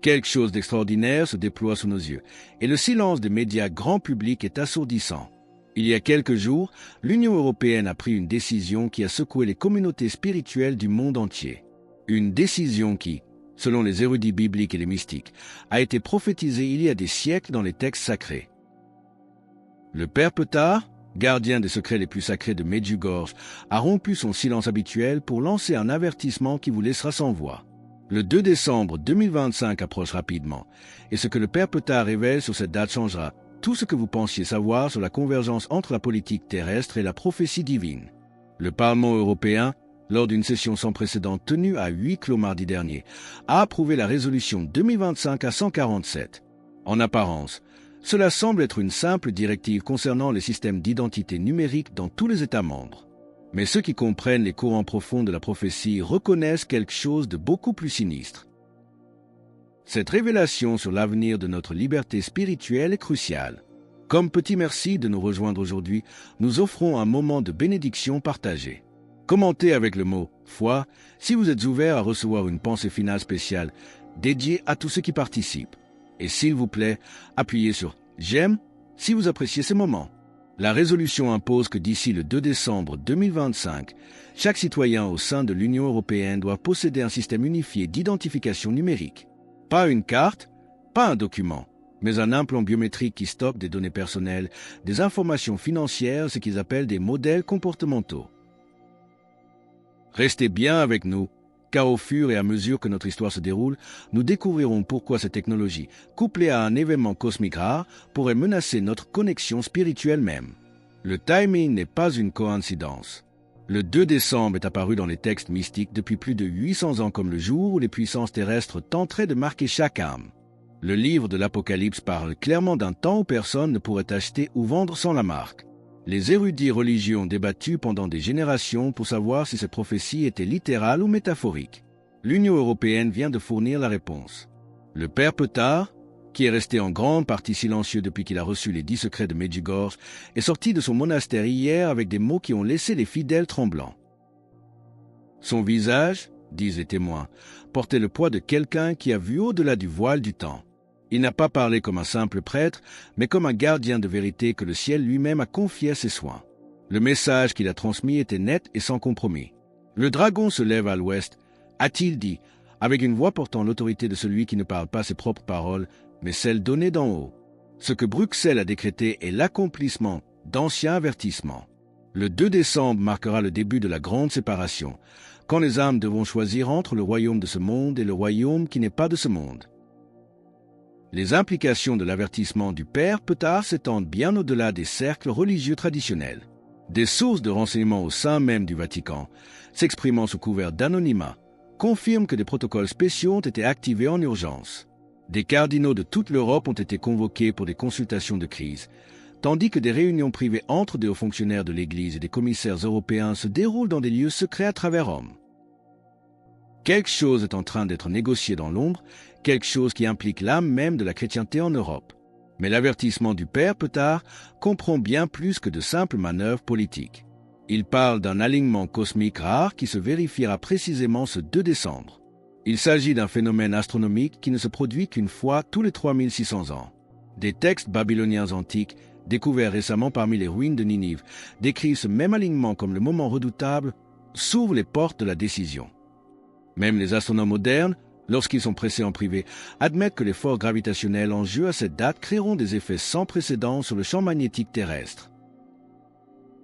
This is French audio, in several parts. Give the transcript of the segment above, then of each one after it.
Quelque chose d'extraordinaire se déploie sous nos yeux, et le silence des médias grand public est assourdissant. Il y a quelques jours, l'Union européenne a pris une décision qui a secoué les communautés spirituelles du monde entier. Une décision qui, selon les érudits bibliques et les mystiques, a été prophétisée il y a des siècles dans les textes sacrés. Le père Ptah, gardien des secrets les plus sacrés de Medjugorje, a rompu son silence habituel pour lancer un avertissement qui vous laissera sans voix. Le 2 décembre 2025 approche rapidement, et ce que le père Ptah révèle sur cette date changera tout ce que vous pensiez savoir sur la convergence entre la politique terrestre et la prophétie divine. Le Parlement européen, lors d'une session sans précédent tenue à huis clos mardi dernier, a approuvé la résolution 2025 à 147. En apparence, cela semble être une simple directive concernant les systèmes d'identité numérique dans tous les États membres. Mais ceux qui comprennent les courants profonds de la prophétie reconnaissent quelque chose de beaucoup plus sinistre. Cette révélation sur l'avenir de notre liberté spirituelle est cruciale. Comme petit merci de nous rejoindre aujourd'hui, nous offrons un moment de bénédiction partagée. Commentez avec le mot « foi » si vous êtes ouvert à recevoir une pensée finale spéciale dédiée à tous ceux qui participent. Et s'il vous plaît, appuyez sur « j'aime » si vous appréciez ces moments. La résolution impose que d'ici le 2 décembre 2025, chaque citoyen au sein de l'Union européenne doit posséder un système unifié d'identification numérique. Pas une carte, pas un document, mais un implant biométrique qui stocke des données personnelles, des informations financières, ce qu'ils appellent des modèles comportementaux. Restez bien avec nous, car au fur et à mesure que notre histoire se déroule, nous découvrirons pourquoi cette technologie, couplée à un événement cosmique rare, pourrait menacer notre connexion spirituelle même. Le timing n'est pas une coïncidence. Le 2 décembre est apparu dans les textes mystiques depuis plus de 800 ans comme le jour où les puissances terrestres tenteraient de marquer chaque âme. Le livre de l'Apocalypse parle clairement d'un temps où personne ne pourrait acheter ou vendre sans la marque. Les érudits religieux ont débattu pendant des générations pour savoir si cette prophétie était littérale ou métaphorique. L'Union européenne vient de fournir la réponse. Le père Ptah, qui est resté en grande partie silencieux depuis qu'il a reçu les 10 secrets de Medjugorje, est sorti de son monastère hier avec des mots qui ont laissé les fidèles tremblants. Son visage, disent les témoins, portait le poids de quelqu'un qui a vu au-delà du voile du temps. Il n'a pas parlé comme un simple prêtre, mais comme un gardien de vérité que le ciel lui-même a confié à ses soins. Le message qu'il a transmis était net et sans compromis. Le dragon se lève à l'ouest, a-t-il dit, avec une voix portant l'autorité de celui qui ne parle pas ses propres paroles, mais celles données d'en haut. Ce que Bruxelles a décrété est l'accomplissement d'anciens avertissements. Le 2 décembre marquera le début de la grande séparation, quand les âmes devront choisir entre le royaume de ce monde et le royaume qui n'est pas de ce monde. Les implications de l'avertissement du père Ptah s'étendent bien au-delà des cercles religieux traditionnels. Des sources de renseignements au sein même du Vatican, s'exprimant sous couvert d'anonymat, confirment que des protocoles spéciaux ont été activés en urgence. Des cardinaux de toute l'Europe ont été convoqués pour des consultations de crise, tandis que des réunions privées entre des hauts fonctionnaires de l'Église et des commissaires européens se déroulent dans des lieux secrets à travers Rome. Quelque chose est en train d'être négocié dans l'ombre, quelque chose qui implique l'âme même de la chrétienté en Europe. Mais l'avertissement du père Ptah comprend bien plus que de simples manœuvres politiques. Il parle d'un alignement cosmique rare qui se vérifiera précisément ce 2 décembre. Il s'agit d'un phénomène astronomique qui ne se produit qu'une fois tous les 3600 ans. Des textes babyloniens antiques, découverts récemment parmi les ruines de Ninive, décrivent ce même alignement comme le moment redoutable, s'ouvrent les portes de la décision. Même les astronomes modernes, lorsqu'ils sont pressés en privé, admettent que les forces gravitationnelles en jeu à cette date créeront des effets sans précédent sur le champ magnétique terrestre.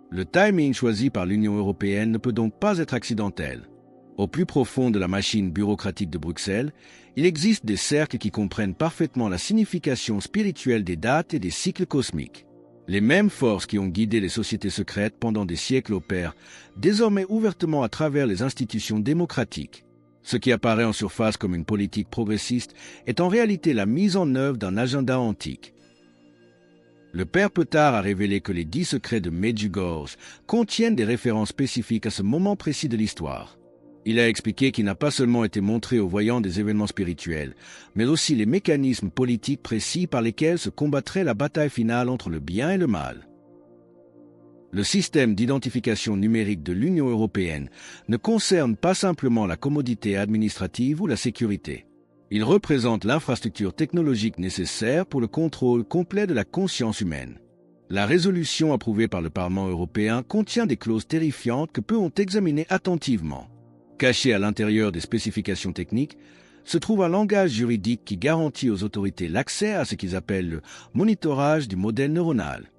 Le timing choisi par l'Union européenne ne peut donc pas être accidentel. Au plus profond de la machine bureaucratique de Bruxelles, il existe des cercles qui comprennent parfaitement la signification spirituelle des dates et des cycles cosmiques. Les mêmes forces qui ont guidé les sociétés secrètes pendant des siècles opèrent désormais ouvertement à travers les institutions démocratiques. Ce qui apparaît en surface comme une politique progressiste est en réalité la mise en œuvre d'un agenda antique. Le père Ptah a révélé que les 10 secrets de Medjugorje contiennent des références spécifiques à ce moment précis de l'histoire. Il a expliqué qu'il n'a pas seulement été montré aux voyants des événements spirituels, mais aussi les mécanismes politiques précis par lesquels se combattrait la bataille finale entre le bien et le mal. Le système d'identification numérique de l'Union européenne ne concerne pas simplement la commodité administrative ou la sécurité. Il représente l'infrastructure technologique nécessaire pour le contrôle complet de la conscience humaine. La résolution approuvée par le Parlement européen contient des clauses terrifiantes que peut-on examiner attentivement. Caché à l'intérieur des spécifications techniques, se trouve un langage juridique qui garantit aux autorités l'accès à ce qu'ils appellent le monitorage du modèle neuronal.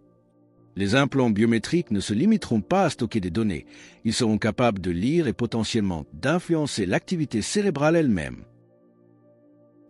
Les implants biométriques ne se limiteront pas à stocker des données, ils seront capables de lire et potentiellement d'influencer l'activité cérébrale elle-même.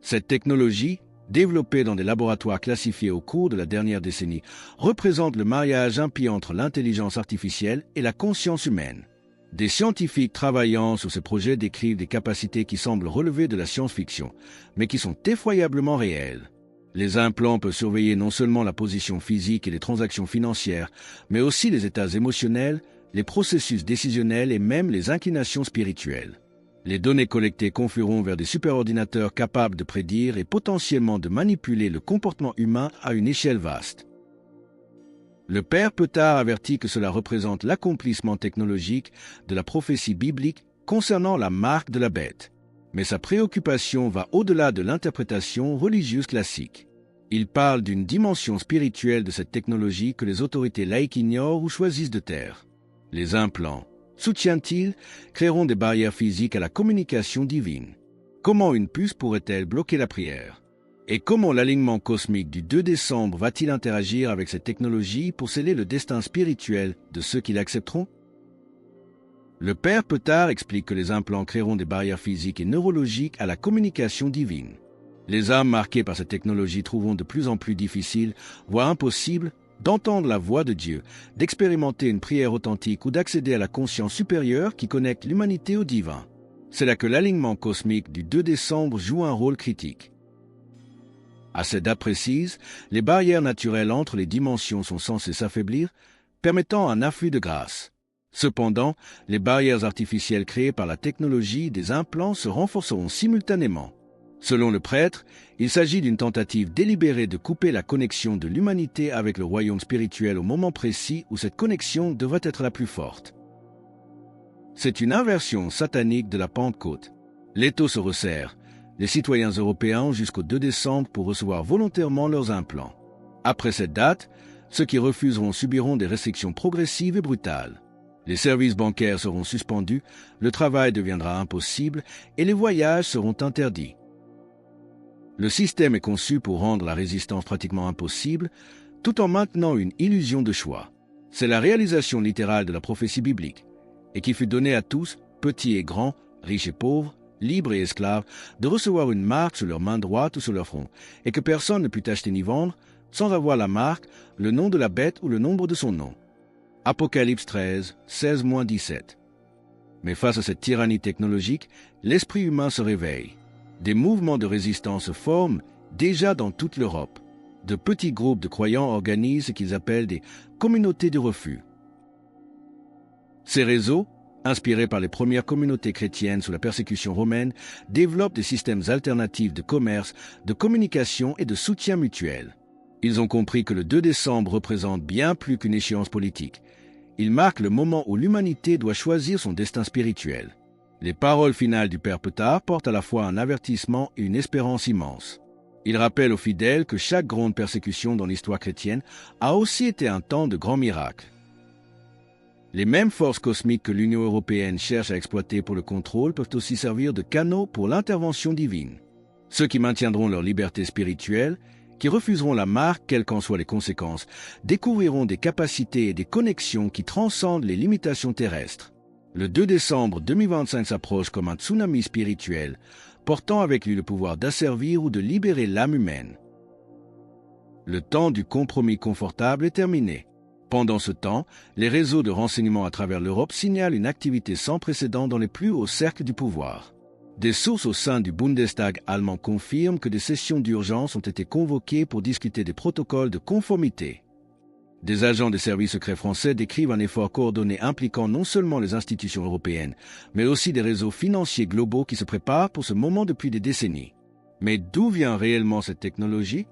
Cette technologie, développée dans des laboratoires classifiés au cours de la dernière décennie, représente le mariage impie entre l'intelligence artificielle et la conscience humaine. Des scientifiques travaillant sur ce projet décrivent des capacités qui semblent relever de la science-fiction, mais qui sont effroyablement réelles. Les implants peuvent surveiller non seulement la position physique et les transactions financières, mais aussi les états émotionnels, les processus décisionnels et même les inclinations spirituelles. Les données collectées conflueront vers des superordinateurs capables de prédire et potentiellement de manipuler le comportement humain à une échelle vaste. Le père Petard avertit que cela représente l'accomplissement technologique de la prophétie biblique concernant la marque de la bête. Mais sa préoccupation va au-delà de l'interprétation religieuse classique. Il parle d'une dimension spirituelle de cette technologie que les autorités laïques ignorent ou choisissent de taire. Les implants, soutient-il, créeront des barrières physiques à la communication divine. Comment une puce pourrait-elle bloquer la prière? Et comment l'alignement cosmique du 2 décembre va-t-il interagir avec cette technologie pour sceller le destin spirituel de ceux qui l'accepteront? Le père Petard explique que les implants créeront des barrières physiques et neurologiques à la communication divine. Les âmes marquées par cette technologie trouveront de plus en plus difficile, voire impossible, d'entendre la voix de Dieu, d'expérimenter une prière authentique ou d'accéder à la conscience supérieure qui connecte l'humanité au divin. C'est là que l'alignement cosmique du 2 décembre joue un rôle critique. À cette date précise, les barrières naturelles entre les dimensions sont censées s'affaiblir, permettant un afflux de grâce. Cependant, les barrières artificielles créées par la technologie des implants se renforceront simultanément. Selon le prêtre, il s'agit d'une tentative délibérée de couper la connexion de l'humanité avec le royaume spirituel au moment précis où cette connexion devrait être la plus forte. C'est une inversion satanique de la Pentecôte. L'étau se resserre. Les citoyens européens ont jusqu'au 2 décembre pour recevoir volontairement leurs implants. Après cette date, ceux qui refuseront subiront des restrictions progressives et brutales. Les services bancaires seront suspendus, le travail deviendra impossible et les voyages seront interdits. Le système est conçu pour rendre la résistance pratiquement impossible, tout en maintenant une illusion de choix. C'est la réalisation littérale de la prophétie biblique, et qui fut donnée à tous, petits et grands, riches et pauvres, libres et esclaves, de recevoir une marque sur leur main droite ou sur leur front, et que personne ne put acheter ni vendre, sans avoir la marque, le nom de la bête ou le nombre de son nom. Apocalypse 13, 16-17. Mais face à cette tyrannie technologique, l'esprit humain se réveille. Des mouvements de résistance se forment déjà dans toute l'Europe. De petits groupes de croyants organisent ce qu'ils appellent des communautés de refus. Ces réseaux, inspirés par les premières communautés chrétiennes sous la persécution romaine, développent des systèmes alternatifs de commerce, de communication et de soutien mutuel. Ils ont compris que le 2 décembre représente bien plus qu'une échéance politique. Il marque le moment où l'humanité doit choisir son destin spirituel. Les paroles finales du père Petard portent à la fois un avertissement et une espérance immense. Il rappelle aux fidèles que chaque grande persécution dans l'histoire chrétienne a aussi été un temps de grands miracles. Les mêmes forces cosmiques que l'Union européenne cherche à exploiter pour le contrôle peuvent aussi servir de canaux pour l'intervention divine. Ceux qui maintiendront leur liberté spirituelle, qui refuseront la marque, quelles qu'en soient les conséquences, découvriront des capacités et des connexions qui transcendent les limitations terrestres. Le 2 décembre 2025 s'approche comme un tsunami spirituel, portant avec lui le pouvoir d'asservir ou de libérer l'âme humaine. Le temps du compromis confortable est terminé. Pendant ce temps, les réseaux de renseignement à travers l'Europe signalent une activité sans précédent dans les plus hauts cercles du pouvoir. Des sources au sein du Bundestag allemand confirment que des sessions d'urgence ont été convoquées pour discuter des protocoles de conformité. Des agents des services secrets français décrivent un effort coordonné impliquant non seulement les institutions européennes, mais aussi des réseaux financiers globaux qui se préparent pour ce moment depuis des décennies. Mais d'où vient réellement cette technologie?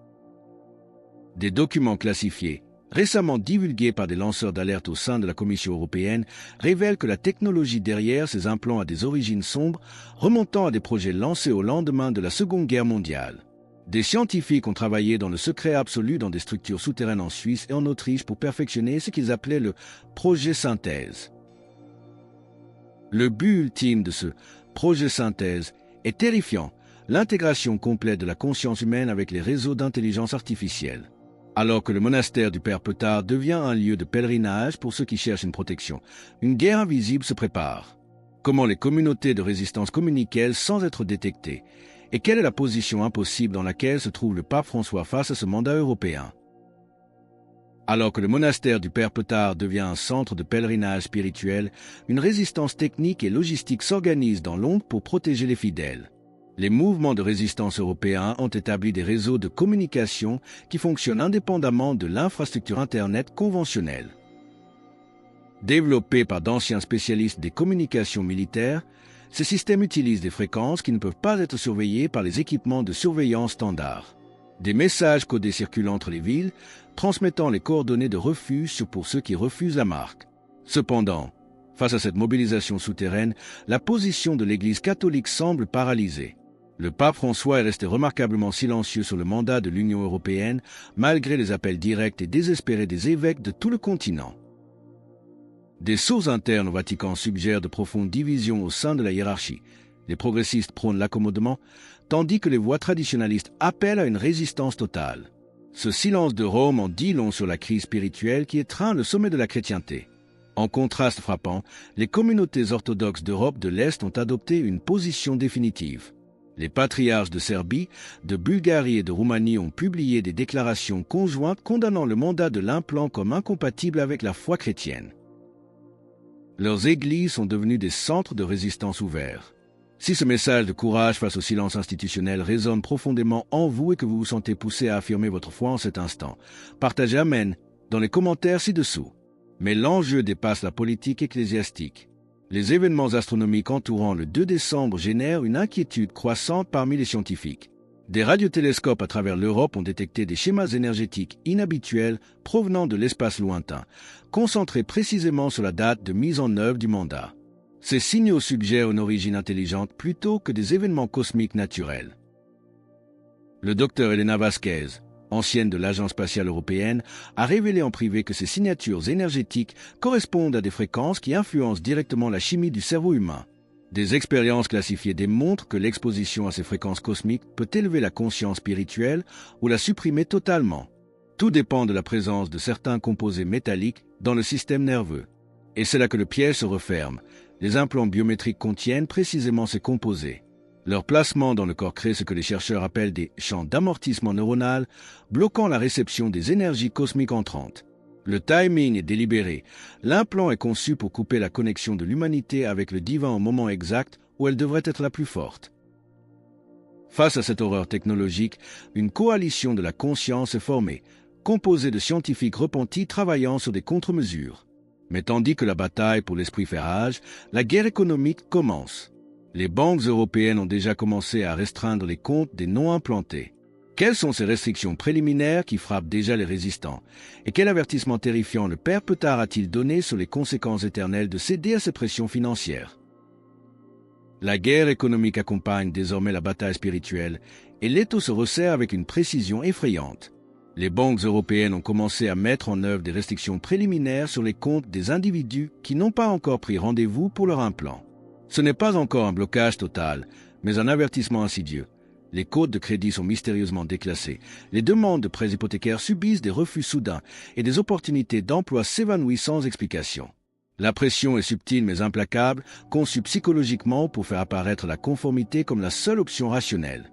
Des documents classifiés, récemment divulgués par des lanceurs d'alerte au sein de la Commission européenne, révèlent que la technologie derrière ces implants a des origines sombres, remontant à des projets lancés au lendemain de la Seconde Guerre mondiale. Des scientifiques ont travaillé dans le secret absolu dans des structures souterraines en Suisse et en Autriche pour perfectionner ce qu'ils appelaient le projet synthèse. Le but ultime de ce projet synthèse est terrifiant, l'intégration complète de la conscience humaine avec les réseaux d'intelligence artificielle. Alors que le monastère du Père Petard devient un lieu de pèlerinage pour ceux qui cherchent une protection, une guerre invisible se prépare. Comment les communautés de résistance communiquent-elles sans être détectées? Et quelle est la position impossible dans laquelle se trouve le pape François face à ce mandat européen? Alors que le monastère du Père Petard devient un centre de pèlerinage spirituel, une résistance technique et logistique s'organise dans l'ombre pour protéger les fidèles. Les mouvements de résistance européens ont établi des réseaux de communication qui fonctionnent indépendamment de l'infrastructure Internet conventionnelle. Développés par d'anciens spécialistes des communications militaires, ces systèmes utilisent des fréquences qui ne peuvent pas être surveillées par les équipements de surveillance standards. Des messages codés circulent entre les villes, transmettant les coordonnées de refuge pour ceux qui refusent la marque. Cependant, face à cette mobilisation souterraine, la position de l'Église catholique semble paralysée. Le pape François est resté remarquablement silencieux sur le mandat de l'Union européenne, malgré les appels directs et désespérés des évêques de tout le continent. Des sources internes au Vatican suggèrent de profondes divisions au sein de la hiérarchie. Les progressistes prônent l'accommodement, tandis que les voix traditionnalistes appellent à une résistance totale. Ce silence de Rome en dit long sur la crise spirituelle qui étreint le sommet de la chrétienté. En contraste frappant, les communautés orthodoxes d'Europe de l'Est ont adopté une position définitive. Les patriarches de Serbie, de Bulgarie et de Roumanie ont publié des déclarations conjointes condamnant le mandat de l'implant comme incompatible avec la foi chrétienne. Leurs églises sont devenues des centres de résistance ouverts. Si ce message de courage face au silence institutionnel résonne profondément en vous et que vous vous sentez poussé à affirmer votre foi en cet instant, partagez Amen dans les commentaires ci-dessous. Mais l'enjeu dépasse la politique ecclésiastique. Les événements astronomiques entourant le 2 décembre génèrent une inquiétude croissante parmi les scientifiques. Des radiotélescopes à travers l'Europe ont détecté des schémas énergétiques inhabituels provenant de l'espace lointain, concentrés précisément sur la date de mise en œuvre du mandat. Ces signaux suggèrent une origine intelligente plutôt que des événements cosmiques naturels. Le docteur Elena Vasquez, ancienne de l'Agence spatiale européenne, a révélé en privé que ces signatures énergétiques correspondent à des fréquences qui influencent directement la chimie du cerveau humain. Des expériences classifiées démontrent que l'exposition à ces fréquences cosmiques peut élever la conscience spirituelle ou la supprimer totalement. Tout dépend de la présence de certains composés métalliques dans le système nerveux. Et c'est là que le piège se referme. Les implants biométriques contiennent précisément ces composés. Leur placement dans le corps crée ce que les chercheurs appellent des champs d'amortissement neuronal, bloquant la réception des énergies cosmiques entrantes. Le timing est délibéré. L'implant est conçu pour couper la connexion de l'humanité avec le divin au moment exact où elle devrait être la plus forte. Face à cette horreur technologique, une coalition de la conscience est formée, composée de scientifiques repentis travaillant sur des contre-mesures. Mais tandis que la bataille pour l'esprit fait rage, la guerre économique commence. Les banques européennes ont déjà commencé à restreindre les comptes des non-implantés. Quelles sont ces restrictions préliminaires qui frappent déjà les résistants? Et quel avertissement terrifiant le Père Petard a-t-il donné sur les conséquences éternelles de céder à ces pressions financières? La guerre économique accompagne désormais la bataille spirituelle et l'étau se resserre avec une précision effrayante. Les banques européennes ont commencé à mettre en œuvre des restrictions préliminaires sur les comptes des individus qui n'ont pas encore pris rendez-vous pour leur implant. Ce n'est pas encore un blocage total, mais un avertissement insidieux. Les codes de crédit sont mystérieusement déclassés, les demandes de prêts hypothécaires subissent des refus soudains et des opportunités d'emploi s'évanouissent sans explication. La pression est subtile mais implacable, conçue psychologiquement pour faire apparaître la conformité comme la seule option rationnelle.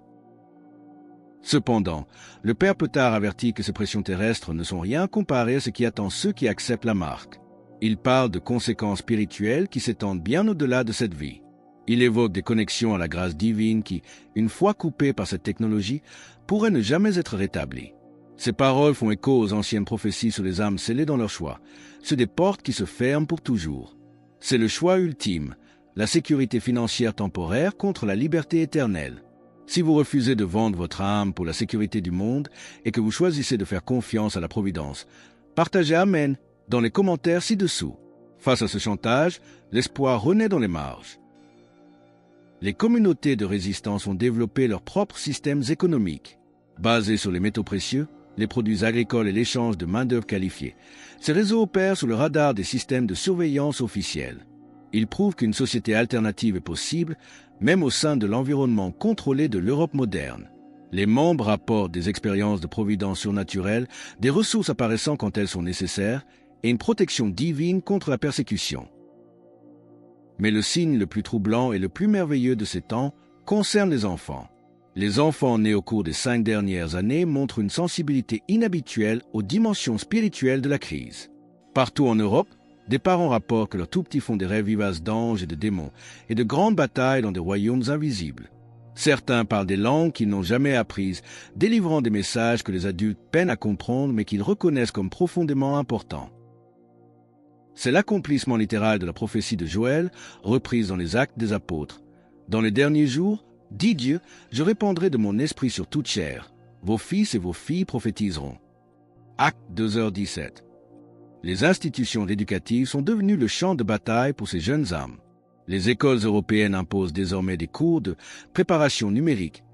Cependant, le Père Petard avertit que ces pressions terrestres ne sont rien comparées à ce qui attend ceux qui acceptent la marque. Il parle de conséquences spirituelles qui s'étendent bien au-delà de cette vie. Il évoque des connexions à la grâce divine qui, une fois coupées par cette technologie, pourraient ne jamais être rétablies. Ces paroles font écho aux anciennes prophéties sur les âmes scellées dans leur choix, sur des portes qui se ferment pour toujours. C'est le choix ultime, la sécurité financière temporaire contre la liberté éternelle. Si vous refusez de vendre votre âme pour la sécurité du monde et que vous choisissez de faire confiance à la providence, Partagez Amen dans les commentaires ci-dessous. Face à ce chantage, l'espoir renaît dans les marges. Les communautés de résistance ont développé leurs propres systèmes économiques. Basés sur les métaux précieux, les produits agricoles et l'échange de main-d'œuvre qualifiée, ces réseaux opèrent sous le radar des systèmes de surveillance officiels. Ils prouvent qu'une société alternative est possible, même au sein de l'environnement contrôlé de l'Europe moderne. Les membres apportent des expériences de providence surnaturelle, des ressources apparaissant quand elles sont nécessaires, et une protection divine contre la persécution. Mais le signe le plus troublant et le plus merveilleux de ces temps concerne les enfants. Les enfants nés au cours des 5 dernières années montrent une sensibilité inhabituelle aux dimensions spirituelles de la crise. Partout en Europe, des parents rapportent que leurs tout-petits font des rêves vivaces d'anges et de démons, et de grandes batailles dans des royaumes invisibles. Certains parlent des langues qu'ils n'ont jamais apprises, délivrant des messages que les adultes peinent à comprendre mais qu'ils reconnaissent comme profondément importants. C'est l'accomplissement littéral de la prophétie de Joël, reprise dans les Actes des Apôtres. Dans les derniers jours, dit Dieu, je répandrai de mon esprit sur toute chair. Vos fils et vos filles prophétiseront. Acte 2h17. Les institutions éducatives sont devenues le champ de bataille pour ces jeunes âmes. Les écoles européennes imposent désormais des cours de préparation numérique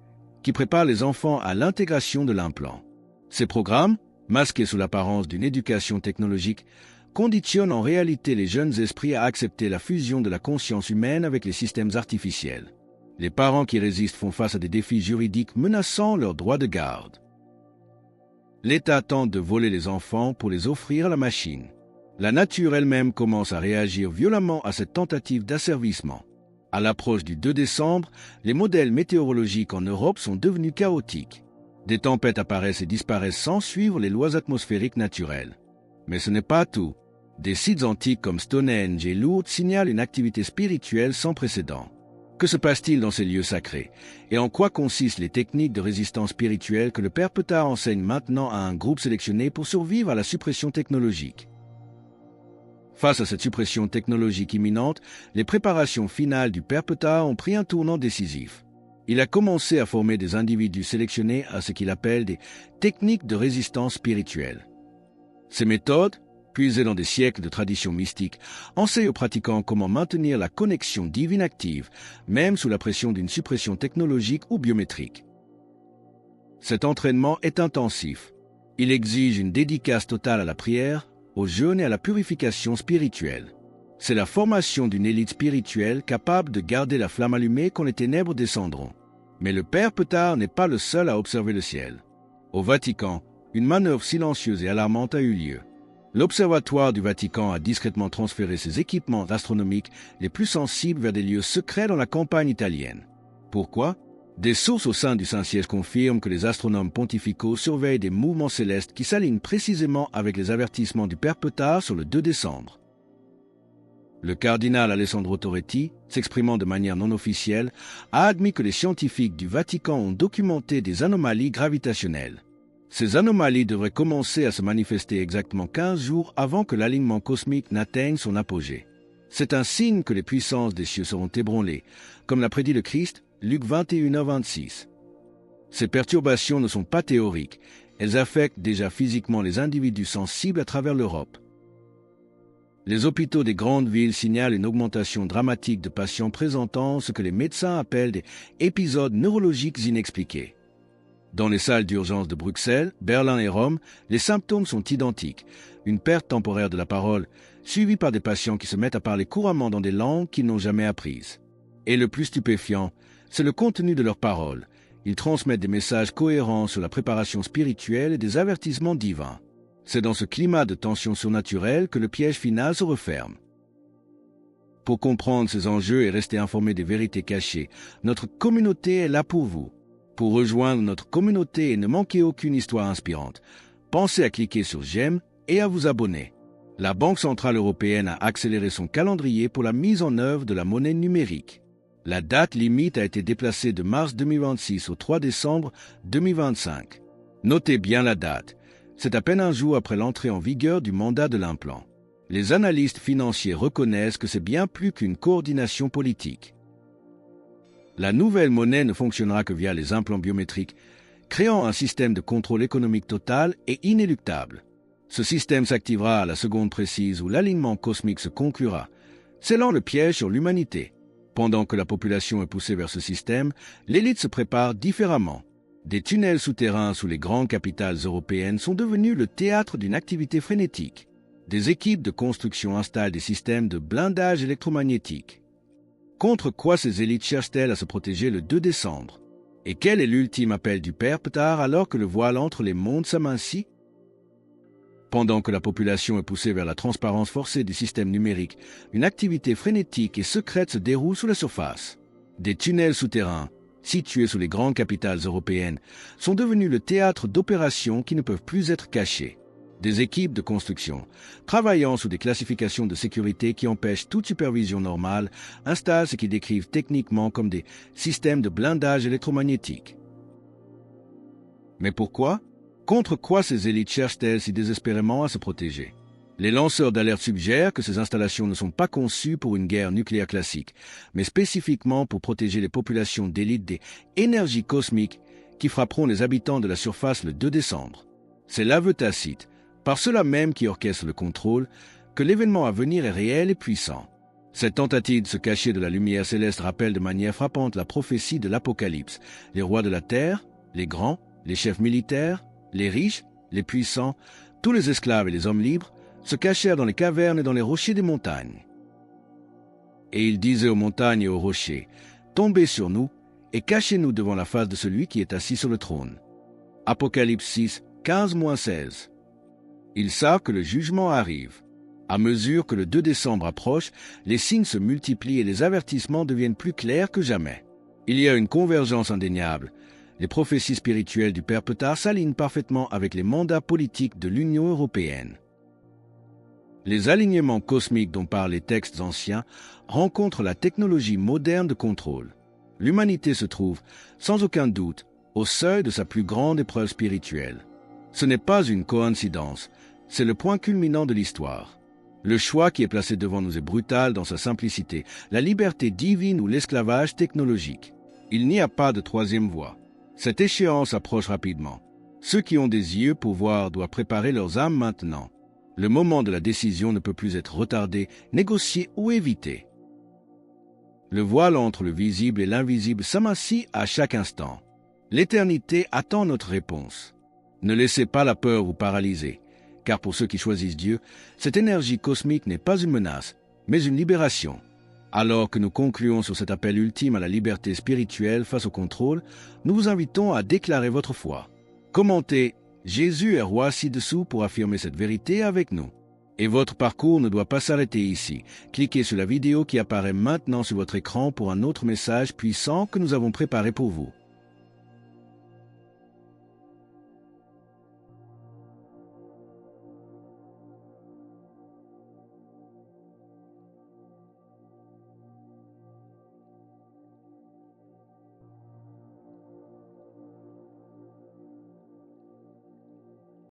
qui préparent les enfants à l'intégration de l'implant. Ces programmes, masqués sous l'apparence d'une éducation technologique, conditionnent en réalité les jeunes esprits à accepter la fusion de la conscience humaine avec les systèmes artificiels. Les parents qui résistent font face à des défis juridiques menaçant leurs droits de garde. L'État tente de voler les enfants pour les offrir à la machine. La nature elle-même commence à réagir violemment à cette tentative d'asservissement. À l'approche du 2 décembre, les modèles météorologiques en Europe sont devenus chaotiques. Des tempêtes apparaissent et disparaissent sans suivre les lois atmosphériques naturelles. Mais ce n'est pas tout. Des sites antiques comme Stonehenge et Lourdes signalent une activité spirituelle sans précédent. Que se passe-t-il dans ces lieux sacrés? Et en quoi consistent les techniques de résistance spirituelle que le Père Petard enseigne maintenant à un groupe sélectionné pour survivre à la suppression technologique? Face à cette suppression technologique imminente, les préparations finales du Père Petard ont pris un tournant décisif. Il a commencé à former des individus sélectionnés à ce qu'il appelle des techniques de résistance spirituelle. Ces méthodes, puisées dans des siècles de traditions mystiques, enseignent aux pratiquants comment maintenir la connexion divine active, même sous la pression d'une suppression technologique ou biométrique. Cet entraînement est intensif. Il exige une dédicace totale à la prière, au jeûne et à la purification spirituelle. C'est la formation d'une élite spirituelle capable de garder la flamme allumée quand les ténèbres descendront. Mais le Père Petard n'est pas le seul à observer le ciel. Au Vatican, une manœuvre silencieuse et alarmante a eu lieu. L'Observatoire du Vatican a discrètement transféré ses équipements astronomiques les plus sensibles vers des lieux secrets dans la campagne italienne. Pourquoi? Des sources au sein du Saint-Siège confirment que les astronomes pontificaux surveillent des mouvements célestes qui s'alignent précisément avec les avertissements du Père Petard sur le 2 décembre. Le cardinal Alessandro Toretti, s'exprimant de manière non officielle, a admis que les scientifiques du Vatican ont documenté des anomalies gravitationnelles. Ces anomalies devraient commencer à se manifester exactement 15 jours avant que l'alignement cosmique n'atteigne son apogée. C'est un signe que les puissances des cieux seront ébranlées, comme l'a prédit le Christ, Luc 21h26. Ces perturbations ne sont pas théoriques, elles affectent déjà physiquement les individus sensibles à travers l'Europe. Les hôpitaux des grandes villes signalent une augmentation dramatique de patients présentant ce que les médecins appellent des épisodes neurologiques inexpliqués. Dans les salles d'urgence de Bruxelles, Berlin et Rome, les symptômes sont identiques. Une perte temporaire de la parole, suivie par des patients qui se mettent à parler couramment dans des langues qu'ils n'ont jamais apprises. Et le plus stupéfiant, c'est le contenu de leurs paroles. Ils transmettent des messages cohérents sur la préparation spirituelle et des avertissements divins. C'est dans ce climat de tension surnaturelle que le piège final se referme. Pour comprendre ces enjeux et rester informé des vérités cachées, notre communauté est là pour vous. Pour rejoindre notre communauté et ne manquer aucune histoire inspirante, pensez à cliquer sur j'aime et à vous abonner. La Banque centrale européenne a accéléré son calendrier pour la mise en œuvre de la monnaie numérique. La date limite a été déplacée de mars 2026 au 3 décembre 2025. Notez bien la date. C'est à peine un jour après l'entrée en vigueur du mandat de l'implant. Les analystes financiers reconnaissent que c'est bien plus qu'une coordination politique. La nouvelle monnaie ne fonctionnera que via les implants biométriques, créant un système de contrôle économique total et inéluctable. Ce système s'activera à la seconde précise où l'alignement cosmique se conclura, scellant le piège sur l'humanité. Pendant que la population est poussée vers ce système, l'élite se prépare différemment. Des tunnels souterrains sous les grandes capitales européennes sont devenus le théâtre d'une activité frénétique. Des équipes de construction installent des systèmes de blindage électromagnétique. Contre quoi ces élites cherchent-elles à se protéger le 2 décembre? Et quel est l'ultime appel du Père Ptah alors que le voile entre les mondes s'amincit? Pendant que la population est poussée vers la transparence forcée du système numérique, une activité frénétique et secrète se déroule sous la surface. Des tunnels souterrains, situés sous les grandes capitales européennes, sont devenus le théâtre d'opérations qui ne peuvent plus être cachées. Des équipes de construction, travaillant sous des classifications de sécurité qui empêchent toute supervision normale, installent ce qu'ils décrivent techniquement comme des systèmes de blindage électromagnétique. Mais pourquoi? Contre quoi ces élites cherchent-elles si désespérément à se protéger? Les lanceurs d'alerte suggèrent que ces installations ne sont pas conçues pour une guerre nucléaire classique, mais spécifiquement pour protéger les populations d'élite des énergies cosmiques qui frapperont les habitants de la surface le 2 décembre. C'est l'aveu tacite, par ceux-là même qui orchestrent le contrôle, que l'événement à venir est réel et puissant. Cette tentative de se cacher de la lumière céleste rappelle de manière frappante la prophétie de l'Apocalypse. Les rois de la terre, les grands, les chefs militaires, les riches, les puissants, tous les esclaves et les hommes libres se cachèrent dans les cavernes et dans les rochers des montagnes. Et il disait aux montagnes et aux rochers, « Tombez sur nous et cachez-nous devant la face de celui qui est assis sur le trône. » Apocalypse 6, 15-16. Ils savent que le jugement arrive. À mesure que le 2 décembre approche, les signes se multiplient et les avertissements deviennent plus clairs que jamais. Il y a une convergence indéniable. Les prophéties spirituelles du Père Ptah s'alignent parfaitement avec les mandats politiques de l'Union européenne. Les alignements cosmiques dont parlent les textes anciens rencontrent la technologie moderne de contrôle. L'humanité se trouve, sans aucun doute, au seuil de sa plus grande épreuve spirituelle. Ce n'est pas une coïncidence, c'est le point culminant de l'histoire. Le choix qui est placé devant nous est brutal dans sa simplicité, la liberté divine ou l'esclavage technologique. Il n'y a pas de troisième voie. Cette échéance approche rapidement. Ceux qui ont des yeux pour voir doivent préparer leurs âmes maintenant. Le moment de la décision ne peut plus être retardé, négocié ou évité. Le voile entre le visible et l'invisible s'amincit à chaque instant. L'éternité attend notre réponse. Ne laissez pas la peur vous paralyser, car pour ceux qui choisissent Dieu, cette énergie cosmique n'est pas une menace, mais une libération. Alors que nous concluons sur cet appel ultime à la liberté spirituelle face au contrôle, nous vous invitons à déclarer votre foi. Commentez « Jésus est roi ci-dessous » pour affirmer cette vérité avec nous. Et votre parcours ne doit pas s'arrêter ici. Cliquez sur la vidéo qui apparaît maintenant sur votre écran pour un autre message puissant que nous avons préparé pour vous.